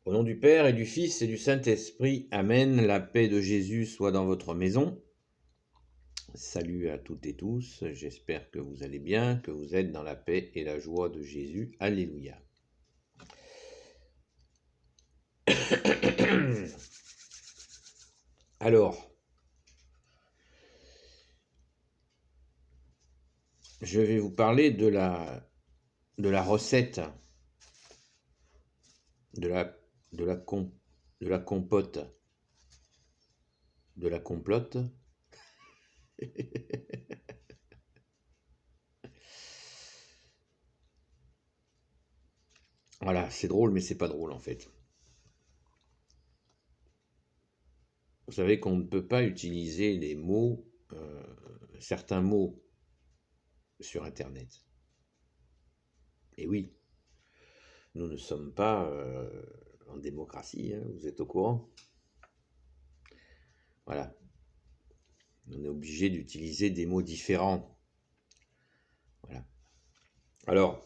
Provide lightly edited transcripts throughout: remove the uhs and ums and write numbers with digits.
Au nom du Père et du Fils et du Saint-Esprit, Amen. La paix de Jésus soit dans votre maison. Salut à toutes et tous, j'espère que vous allez bien, que vous êtes dans la paix et la joie de Jésus. Alléluia. Alors, je vais vous parler de la recette de la compote, de la complote. Voilà, c'est drôle, mais c'est pas drôle en fait. Vous savez qu'on ne peut pas utiliser les mots, certains mots sur Internet. Et oui, nous ne sommes pas en démocratie, hein, vous êtes au courant? Voilà. On est obligé d'utiliser des mots différents. Voilà. Alors,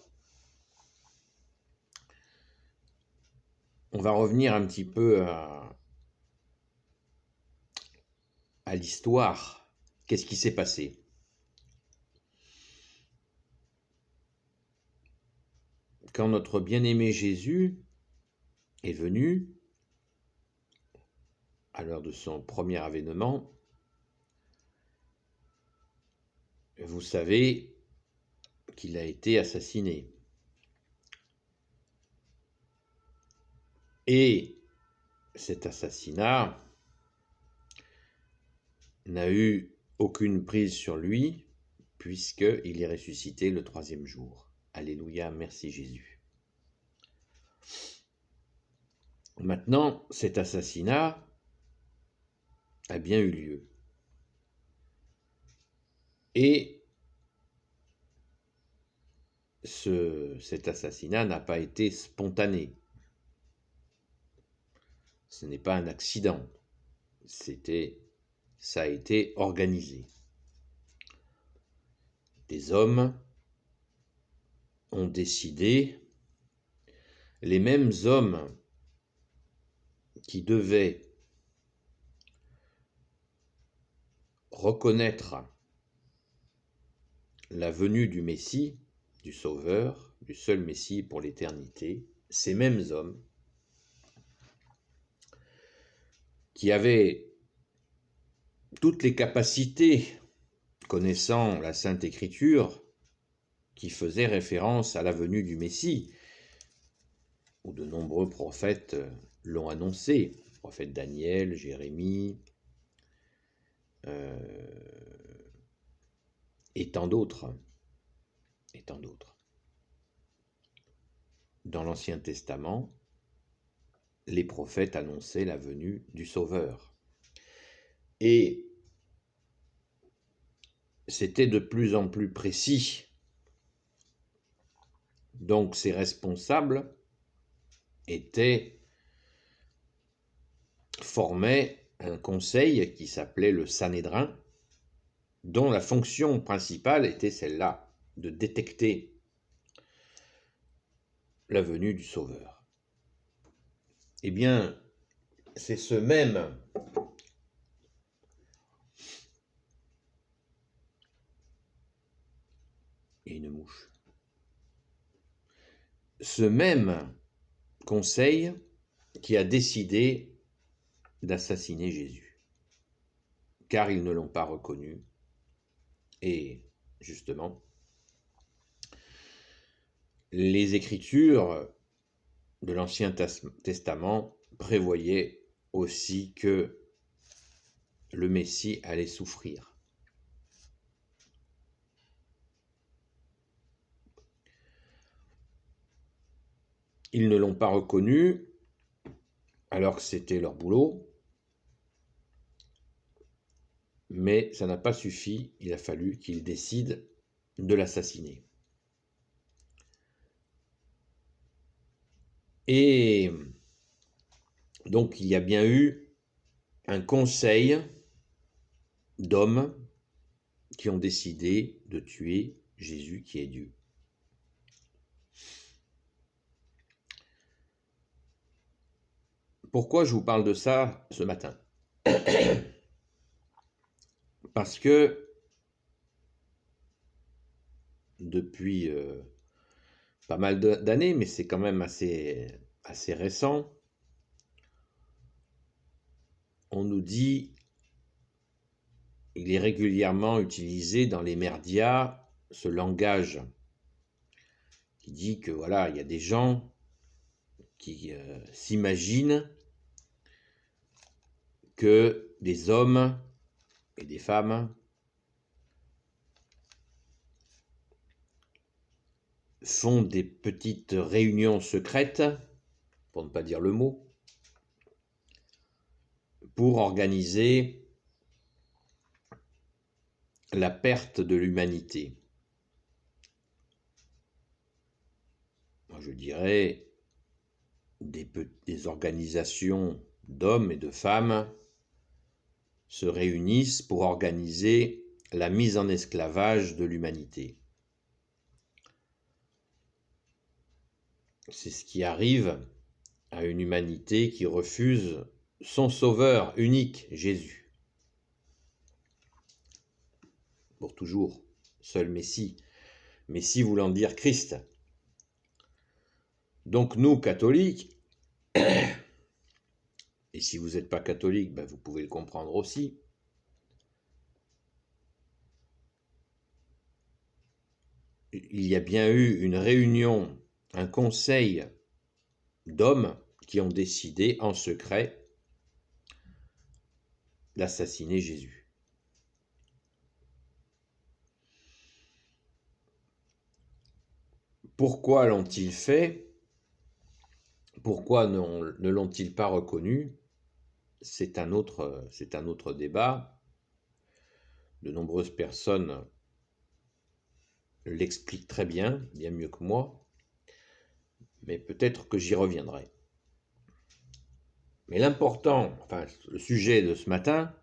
on va revenir un petit peu à l'histoire. Qu'est-ce qui s'est passé? Quand notre bien-aimé Jésus est venu, à l'heure de son premier avènement, vous savez qu'il a été assassiné. Et cet assassinat n'a eu aucune prise sur lui, puisqu'il est ressuscité le troisième jour. Alléluia, merci Jésus. Maintenant, cet assassinat a bien eu lieu. Et cet assassinat n'a pas été spontané. Ce n'est pas un accident. Ça a été organisé. Des hommes ont décidé, les mêmes hommes qui devaient reconnaître la venue du Messie, du Sauveur, du seul Messie pour l'éternité, ces mêmes hommes qui avaient toutes les capacités, connaissant la Sainte Écriture, qui faisait référence à la venue du Messie, où de nombreux prophètes l'ont annoncé, prophète Daniel, Jérémie, et tant d'autres. Dans l'Ancien Testament, les prophètes annonçaient la venue du Sauveur. Et c'était de plus en plus précis. Donc ces responsables formaient un conseil qui s'appelait le Sanhédrin, dont la fonction principale était celle-là, de détecter la venue du Sauveur. Eh bien, c'est ce même et une mouche. Ce même conseil qui a décidé d'assassiner Jésus, car ils ne l'ont pas reconnu. Et justement, les Écritures de l'Ancien Testament prévoyaient aussi que le Messie allait souffrir. Ils ne l'ont pas reconnu, alors que c'était leur boulot, mais ça n'a pas suffi, il a fallu qu'ils décident de l'assassiner. Et donc il y a bien eu un conseil d'hommes qui ont décidé de tuer Jésus qui est Dieu. Pourquoi je vous parle de ça ce matin? Parce que depuis pas mal d'années, mais c'est quand même assez récent, on nous dit, il est régulièrement utilisé dans les merdias, ce langage qui dit que voilà, il y a des gens qui s'imaginent que des hommes et des femmes font des petites réunions secrètes, pour ne pas dire le mot, pour organiser la perte de l'humanité. Moi, je dirais des organisations d'hommes et de femmes se réunissent pour organiser la mise en esclavage de l'humanité. C'est ce qui arrive à une humanité qui refuse son sauveur unique, Jésus. Pour toujours, seul Messie. Messie voulant dire Christ. Donc nous, catholiques, et si vous n'êtes pas catholique, ben vous pouvez le comprendre aussi, il y a bien eu une réunion, un conseil d'hommes qui ont décidé en secret d'assassiner Jésus. Pourquoi l'ont-ils fait? Pourquoi ne l'ont-ils pas reconnu? C'est un autre débat. De nombreuses personnes l'expliquent très bien, bien mieux que moi, mais peut-être que j'y reviendrai. Mais l'important, enfin le sujet de ce matin,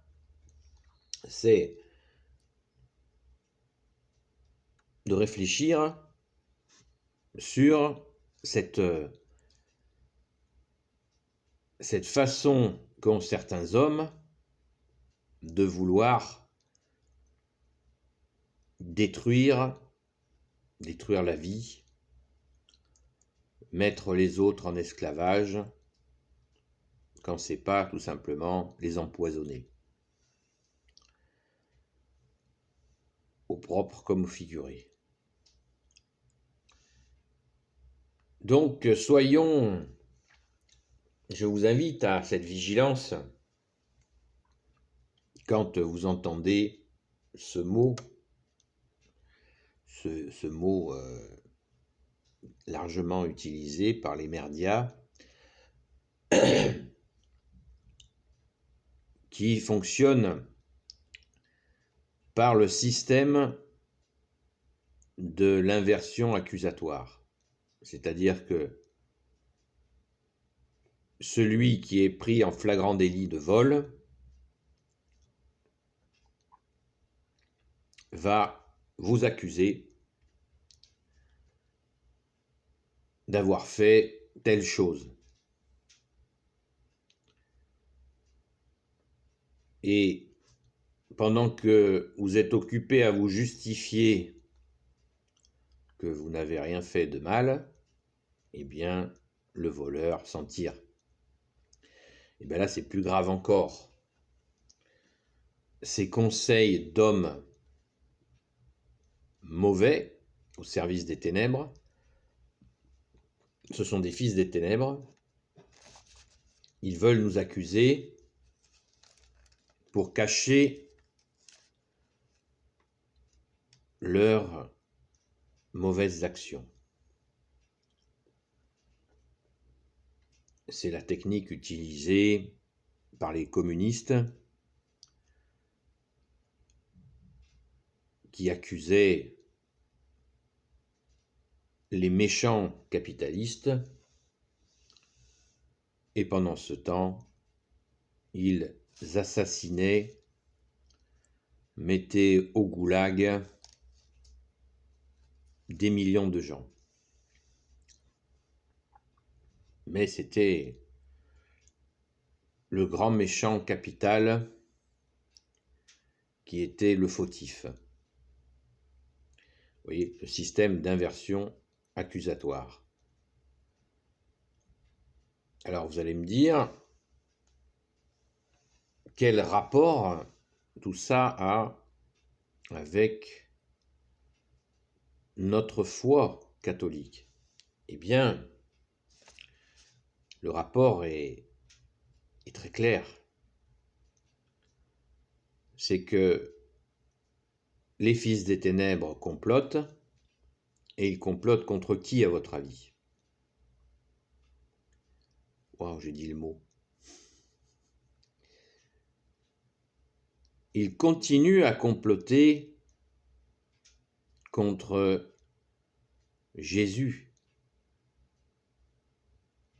c'est de réfléchir sur cette façon qu'ont certains hommes de vouloir détruire la vie, mettre les autres en esclavage, quand c'est pas tout simplement les empoisonner, au propre comme au figuré. Donc je vous invite à cette vigilance quand vous entendez ce mot, largement utilisé par les merdias, qui fonctionne par le système de l'inversion accusatoire. C'est-à-dire que celui qui est pris en flagrant délit de vol va vous accuser d'avoir fait telle chose. Et pendant que vous êtes occupé à vous justifier que vous n'avez rien fait de mal, eh bien, le voleur s'en tire. Et bien là, c'est plus grave encore. Ces conseils d'hommes mauvais au service des ténèbres, ce sont des fils des ténèbres. Ils veulent nous accuser pour cacher leurs mauvaises actions. C'est la technique utilisée par les communistes qui accusaient les méchants capitalistes, et pendant ce temps, ils assassinaient, mettaient au goulag des millions de gens. Mais c'était le grand méchant capital qui était le fautif. Vous voyez, le système d'inversion accusatoire. Alors vous allez me dire, quel rapport tout ça a avec notre foi catholique? Eh bien, le rapport est très clair. C'est que les fils des ténèbres complotent, et ils complotent contre qui, à votre avis? Waouh, j'ai dit le mot. Ils continuent à comploter contre Jésus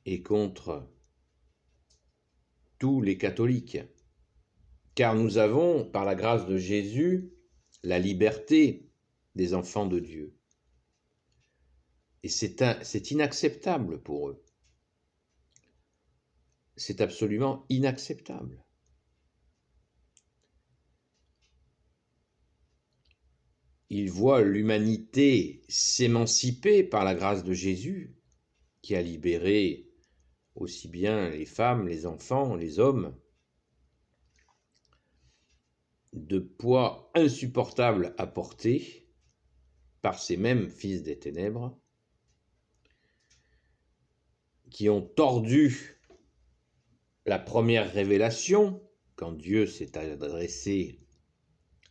et contre tous les catholiques. Car nous avons, par la grâce de Jésus, la liberté des enfants de Dieu. Et c'est inacceptable pour eux. C'est absolument inacceptable. Ils voient l'humanité s'émanciper par la grâce de Jésus, qui a libéré aussi bien les femmes, les enfants, les hommes, de poids insupportables à porter par ces mêmes fils des ténèbres, qui ont tordu la première révélation, quand Dieu s'est adressé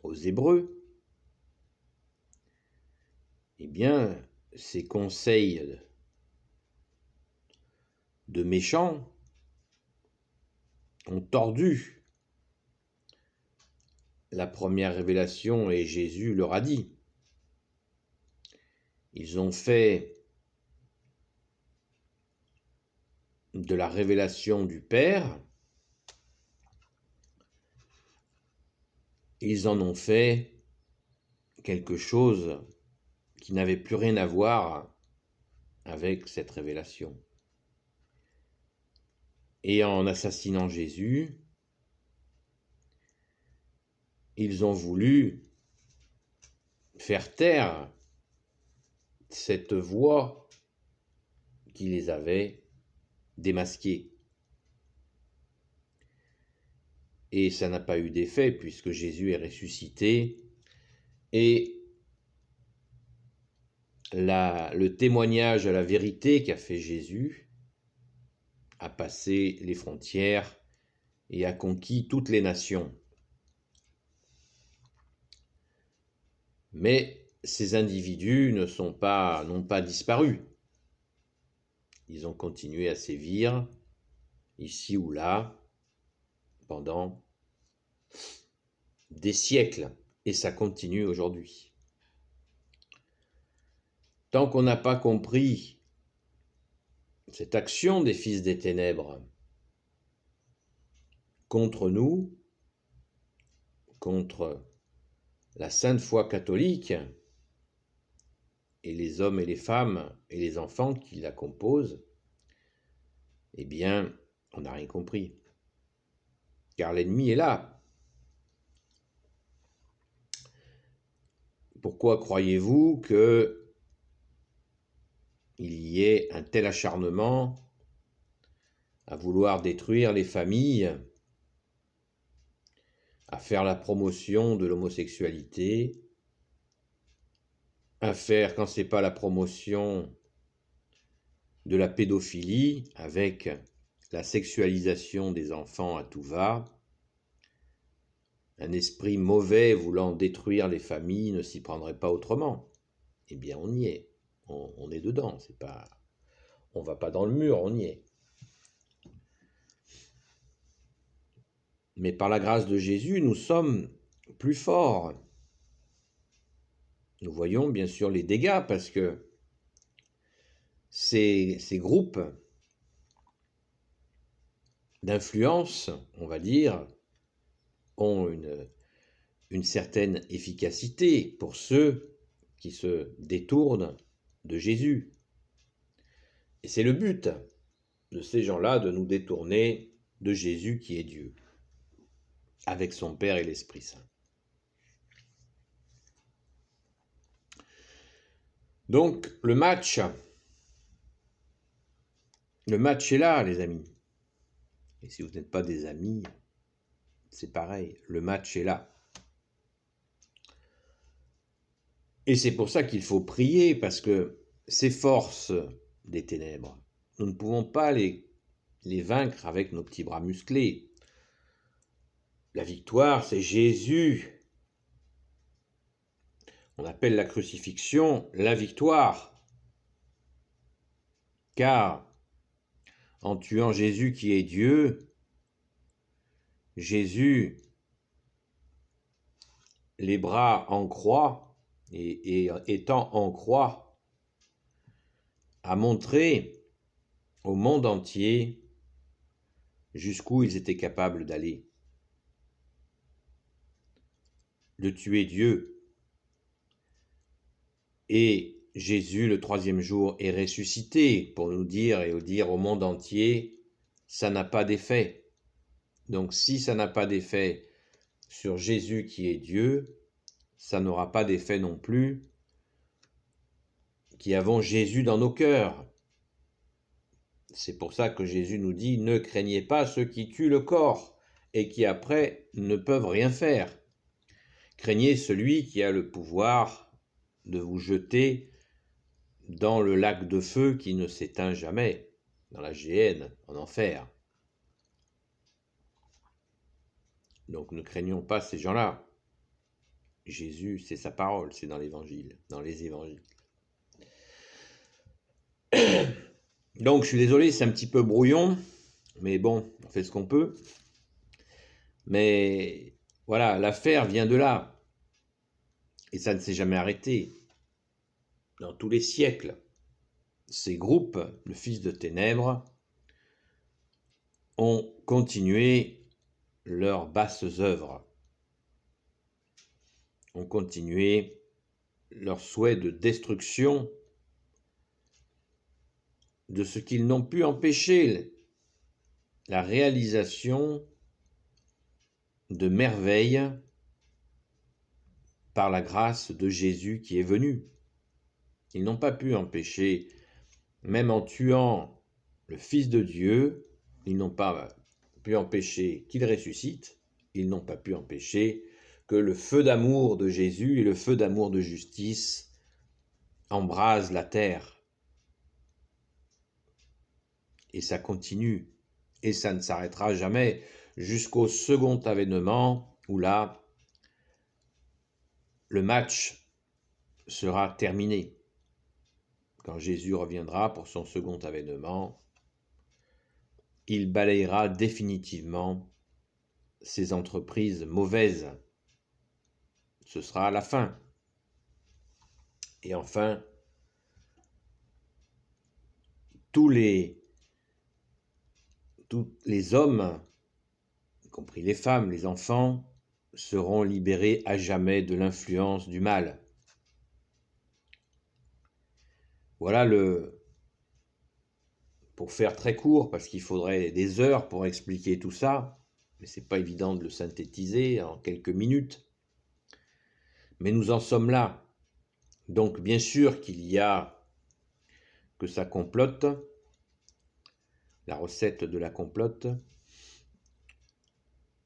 aux Hébreux. Eh bien, ces conseils de méchants ont tordu la première révélation, et Jésus leur a dit. Ils ont fait de la révélation du Père, ils en ont fait quelque chose qui n'avait plus rien à voir avec cette révélation. Et en assassinant Jésus, ils ont voulu faire taire cette voix qui les avait démasqués. Et ça n'a pas eu d'effet, puisque Jésus est ressuscité, et le témoignage à la vérité qu'a fait Jésus a passé les frontières et a conquis toutes les nations. Mais ces individus n'ont pas disparu. Ils ont continué à sévir, ici ou là, pendant des siècles, et ça continue aujourd'hui. Tant qu'on n'a pas compris cette action des fils des ténèbres contre nous, contre la sainte foi catholique, et les hommes et les femmes et les enfants qui la composent, eh bien, on n'a rien compris. Car l'ennemi est là. Pourquoi croyez-vous qu'il y ait un tel acharnement à vouloir détruire les familles, à faire la promotion de l'homosexualité, à faire, quand c'est pas la promotion de la pédophilie, avec la sexualisation des enfants à tout va, un esprit mauvais voulant détruire les familles ne s'y prendrait pas autrement. Eh bien, on y est. On est dedans. On va pas dans le mur, on y est. Mais par la grâce de Jésus, nous sommes plus forts. Nous voyons bien sûr les dégâts, parce que ces groupes d'influence, on va dire, ont une certaine efficacité pour ceux qui se détournent de Jésus. Et c'est le but de ces gens-là, de nous détourner de Jésus qui est Dieu, avec son Père et l'Esprit Saint. Donc le match est là, les amis. Et si vous n'êtes pas des amis, c'est pareil, le match est là. Et c'est pour ça qu'il faut prier, parce que ces forces des ténèbres, nous ne pouvons pas les vaincre avec nos petits bras musclés. La victoire, c'est Jésus. On appelle la crucifixion la victoire. Car en tuant Jésus qui est Dieu, Jésus, les bras en croix, et étant en croix, a montré au monde entier jusqu'où ils étaient capables d'aller. De tuer Dieu. Et Jésus, le troisième jour, est ressuscité pour nous dire et dire au monde entier, ça n'a pas d'effet. Donc si ça n'a pas d'effet sur Jésus qui est Dieu, ça n'aura pas d'effet non plus qui avons Jésus dans nos cœurs. C'est pour ça que Jésus nous dit, ne craignez pas ceux qui tuent le corps et qui après ne peuvent rien faire. Craignez celui qui a le pouvoir de vous jeter dans le lac de feu qui ne s'éteint jamais, dans la géhenne, en enfer. Donc ne craignons pas ces gens-là. Jésus, c'est sa parole, c'est dans l'évangile, dans les évangiles. Donc je suis désolé, c'est un petit peu brouillon, mais bon, on fait ce qu'on peut. Mais voilà, l'affaire vient de là. Et ça ne s'est jamais arrêté. Dans tous les siècles, ces groupes, le fils de ténèbres, ont continué leurs basses œuvres, ont continué leur souhait de destruction de ce qu'ils n'ont pu empêcher, la réalisation de merveilles par la grâce de Jésus qui est venu. Ils n'ont pas pu empêcher, même en tuant le Fils de Dieu, ils n'ont pas pu empêcher qu'il ressuscite, ils n'ont pas pu empêcher que le feu d'amour de Jésus et le feu d'amour de justice embrasent la terre. Et ça continue, et ça ne s'arrêtera jamais jusqu'au second avènement où là, le match sera terminé. Quand Jésus reviendra pour son second avènement, il balayera définitivement ces entreprises mauvaises. Ce sera la fin. Et enfin, tous les hommes, y compris les femmes, les enfants, seront libérés à jamais de l'influence du mal. Voilà pour faire très court, parce qu'il faudrait des heures pour expliquer tout ça, mais c'est pas évident de le synthétiser en quelques minutes. Mais nous en sommes là. Donc bien sûr qu'il y a que ça complote, la recette de la complote.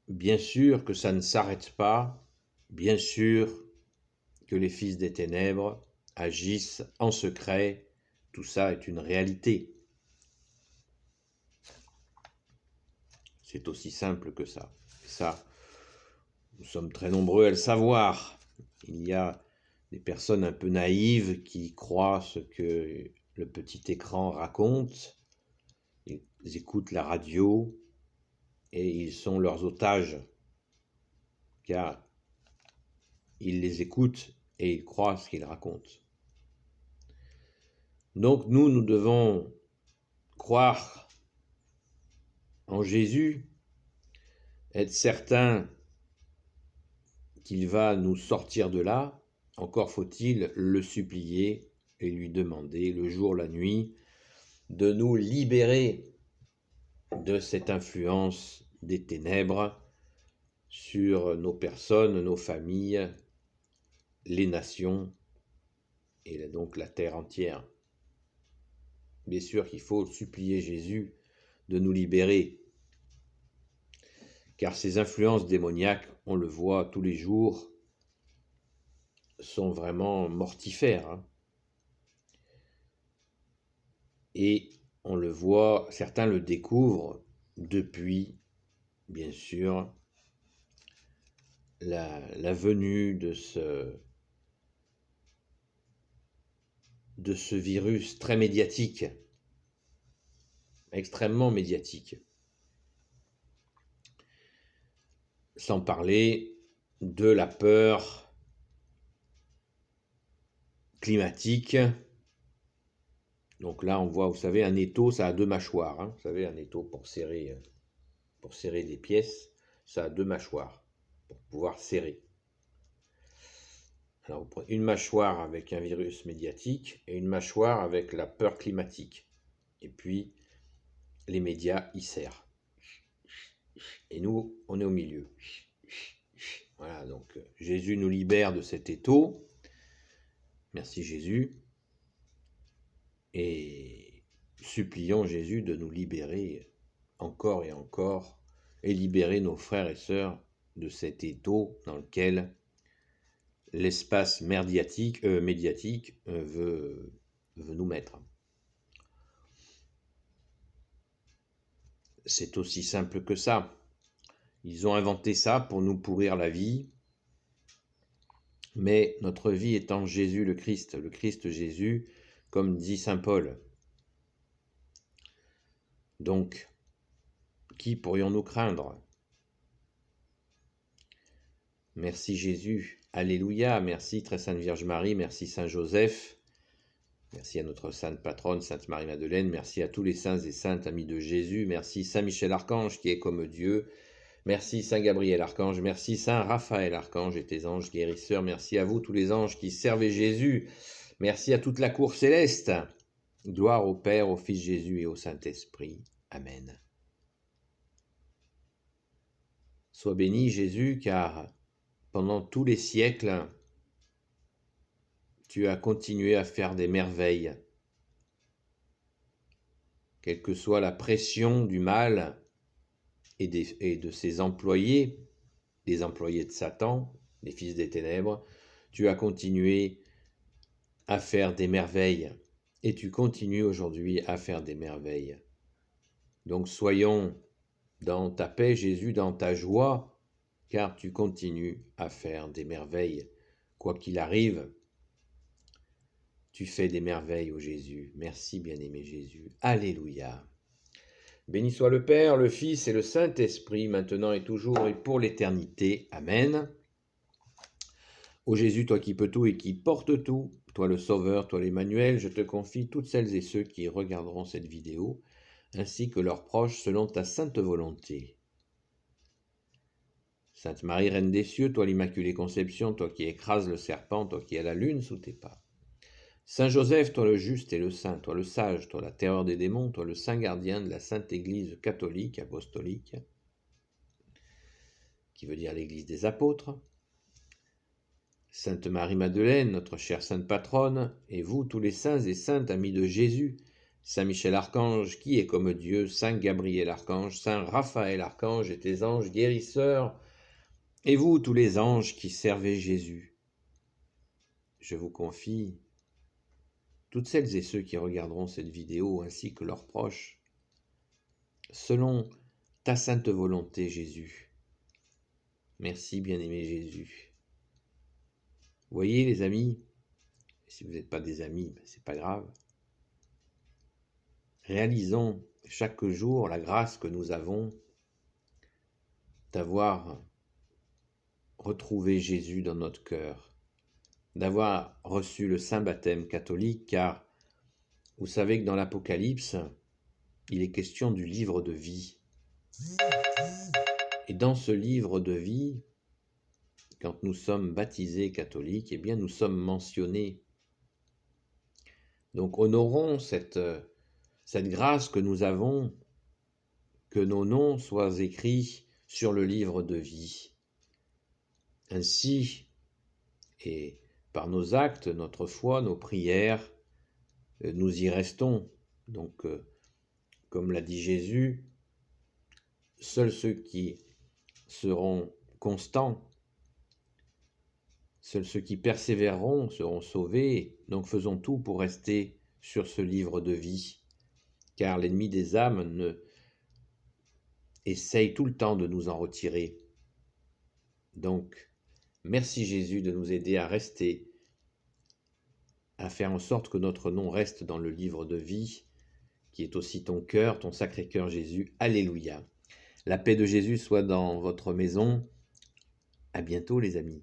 Bien sûr que ça ne s'arrête pas, bien sûr que les fils des ténèbres agissent en secret, tout ça est une réalité. C'est aussi simple que ça. Et ça, nous sommes très nombreux à le savoir. Il y a des personnes un peu naïves qui croient ce que le petit écran raconte, ils écoutent la radio et ils sont leurs otages, car ils les écoutent et ils croient ce qu'ils racontent. Donc nous devons croire en Jésus, être certain qu'il va nous sortir de là, encore faut-il le supplier et lui demander le jour, la nuit, de nous libérer de cette influence des ténèbres sur nos personnes, nos familles, les nations et donc la terre entière. Bien sûr qu'il faut supplier Jésus de nous libérer, car ces influences démoniaques, on le voit tous les jours, sont vraiment mortifères, hein. Et on le voit, certains le découvrent depuis, bien sûr, la venue de ce virus très médiatique, extrêmement médiatique. Sans parler de la peur climatique. Donc là, on voit, vous savez, un étau, ça a deux mâchoires, hein. Vous savez, un étau pour serrer des pièces, ça a deux mâchoires pour pouvoir serrer. Alors, vous prenez une mâchoire avec un virus médiatique et une mâchoire avec la peur climatique. Et puis, les médias y serrent. Et nous, on est au milieu. Voilà, donc Jésus nous libère de cet étau. Merci Jésus. Et supplions Jésus de nous libérer encore et encore et libérer nos frères et sœurs de cet étau dans lequel l'espace médiatique veut nous mettre. C'est aussi simple que ça. Ils ont inventé ça pour nous pourrir la vie, mais notre vie est en Jésus le Christ Jésus, comme dit saint Paul. Donc, qui pourrions-nous craindre? Merci Jésus, alléluia, merci très sainte Vierge Marie, merci Saint Joseph, merci à notre sainte patronne, Sainte Marie-Madeleine, merci à tous les saints et saintes amis de Jésus, merci Saint Michel Archange qui est comme Dieu, merci Saint Gabriel Archange, merci Saint Raphaël Archange et tes anges guérisseurs, merci à vous tous les anges qui servez Jésus, merci à toute la cour céleste, gloire au Père, au Fils Jésus et au Saint-Esprit, Amen. Sois béni Jésus, car pendant tous les siècles, tu as continué à faire des merveilles. Quelle que soit la pression du mal et de ses employés, des employés de Satan, les fils des ténèbres, tu as continué à faire des merveilles. Et tu continues aujourd'hui à faire des merveilles. Donc soyons dans ta paix, Jésus, dans ta joie, car tu continues à faire des merveilles. Quoi qu'il arrive, tu fais des merveilles, ô Jésus. Merci, bien-aimé Jésus. Alléluia. Béni soit le Père, le Fils et le Saint-Esprit, maintenant et toujours et pour l'éternité. Amen. Ô Jésus, toi qui peux tout et qui portes tout, toi le Sauveur, toi l'Emmanuel, je te confie toutes celles et ceux qui regarderont cette vidéo, ainsi que leurs proches, selon ta sainte volonté. Sainte Marie, Reine des cieux, toi l'Immaculée Conception, toi qui écrases le serpent, toi qui as la lune sous tes pas. Saint Joseph, toi le juste et le saint, toi le sage, toi la terreur des démons, toi le saint gardien de la Sainte Église catholique, apostolique, qui veut dire l'Église des apôtres. Sainte Marie-Madeleine, notre chère sainte patronne, et vous tous les saints et saintes amis de Jésus, Saint Michel Archange, qui est comme Dieu, Saint Gabriel Archange, Saint Raphaël Archange et tes anges guérisseurs, et vous tous les anges qui servez Jésus. Je vous confie toutes celles et ceux qui regarderont cette vidéo, ainsi que leurs proches, selon ta sainte volonté, Jésus. Merci, bien-aimé Jésus. Voyez, les amis, si vous n'êtes pas des amis, c'est pas grave. Réalisons chaque jour la grâce que nous avons d'avoir retrouvé Jésus dans notre cœur, d'avoir reçu le saint baptême catholique, car vous savez que dans l'Apocalypse, il est question du livre de vie. Et dans ce livre de vie, quand nous sommes baptisés catholiques, eh bien nous sommes mentionnés. Donc honorons cette grâce que nous avons, que nos noms soient écrits sur le livre de vie. Ainsi, et par nos actes, notre foi, nos prières, nous y restons. Donc, comme l'a dit Jésus, seuls ceux qui seront constants, seuls ceux qui persévéreront seront sauvés. Donc faisons tout pour rester sur ce livre de vie, car l'ennemi des âmes essaye tout le temps de nous en retirer. Donc, merci Jésus de nous aider à rester, à faire en sorte que notre nom reste dans le livre de vie, qui est aussi ton cœur, ton sacré cœur Jésus. Alléluia. La paix de Jésus soit dans votre maison. À bientôt les amis.